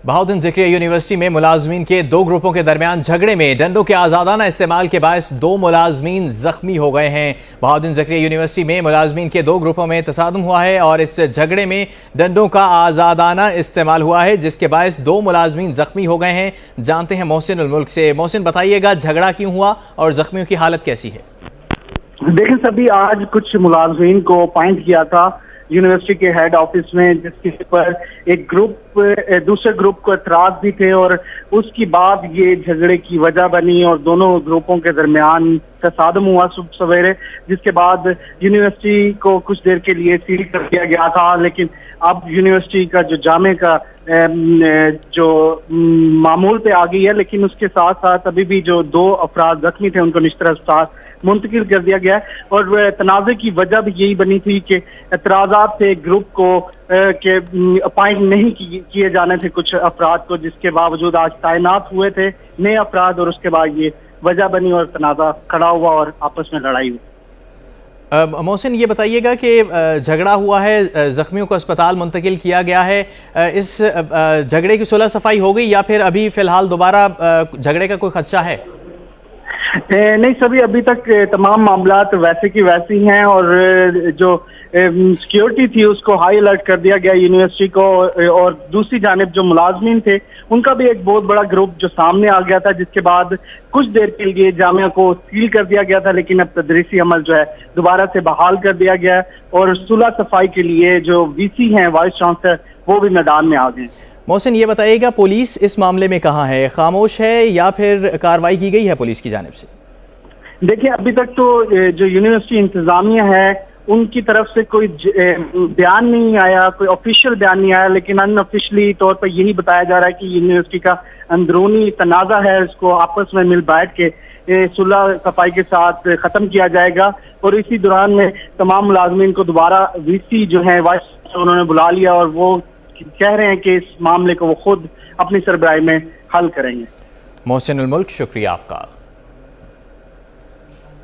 Bahauddin Zakaria university में मुलाजमीन के दो ग्रुपों के दरमियान झगड़े में डंडों के आज़ादाना इस्तेमाल के बायस दो मुलाजमीन जख्मी हो गए हैं। बहाउद्दीन ज़िक्रिया यूनिवर्सिटी में मुलाजमीन के दो ग्रुपों में तसादुम हुआ है और इस झगड़े में डंडों का आज़ादाना इस्तेमाल हुआ है, जिसके बायस दो मुलाजमीन जख्मी हो गए हैं। जानते हैं मोहसिन उल मुल्क से। मोहसिन, बताइएगा झगड़ा क्यों हुआ और जख्मियों की हालत कैसी है? देखिए सभी, आज कुछ मुलाजमीन को अपॉइंट किया था यूनिवर्सिटी के हेड ऑफिस में, जिसके पर एक ग्रुप दूसरे ग्रुप को एतराज भी थे और उसके बाद ये झगड़े की वजह बनी और दोनों ग्रुपों के दरमियान तसादम हुआ सुबह सवेरे, जिसके बाद यूनिवर्सिटी को कुछ देर के लिए सील कर दिया गया था। लेकिन अब यूनिवर्सिटी का जो जामे का जो मामूल पे आ गई है, लेकिन उसके साथ साथ अभी भी जो दो अफराद जख्मी थे उनको निश्तर अस्पताल मुंतकिल कर दिया गया है। और तनाज़े की वजह भी यही बनी थी कि एतराज़ात थे ग्रुप को के अपॉइंट नहीं किए जाने थे कुछ अफराद को, जिसके बावजूद आज तैनात हुए थे नए अफराद और उसके बाद ये वजह बनी और तनाज़ा खड़ा हुआ और आपस में लड़ाई हुई। मोहसिन, ये बताइएगा कि झगड़ा हुआ है, जख्मियों को अस्पताल मुंतकिल किया गया है, इस झगड़े की सुलह सफाई हो गई या फिर अभी फिलहाल दोबारा झगड़े का कोई खदशा है? नहीं, सभी अभी तक तमाम मामला वैसे की वैसी हैं और जो सिक्योरिटी थी उसको हाई अलर्ट कर दिया गया यूनिवर्सिटी को। और दूसरी जानिब जो मुलाजमीन थे उनका भी एक बहुत बड़ा ग्रुप जो सामने आ गया था, जिसके बाद कुछ देर के लिए जामिया को सील कर दिया गया था, लेकिन अब तदरीसी अमल जो है दोबारा से बहाल कर दिया गया और सुलह सफाई के लिए जो वीसी हैं, वाइस चांसलर, वो भी मैदान में आ गए। मोहसिन, ये बताइएगा पुलिस इस मामले में कहाँ है? खामोश है या फिर कार्रवाई की गई है पुलिस की जानिब से? देखिए, अभी तक तो जो यूनिवर्सिटी इंतजामिया है उनकी तरफ से कोई बयान नहीं आया, कोई ऑफिशियल बयान नहीं आया, लेकिन अनऑफिशियली तौर पर यही बताया जा रहा है कि यूनिवर्सिटी का अंदरूनी तनाज़ा है, उसको आपस में मिल बैठ के सुलह सफाई के साथ खत्म किया जाएगा। और इसी दौरान में तमाम मुलाजमीन को दोबारा वीसी जो है वाइस उन्होंने बुला लिया और वो कह रहे हैं कि इस मामले को वो खुद अपनी सरबराही में हल करेंगे। मोहसिन उल मुल्क, शुक्रिया आपका।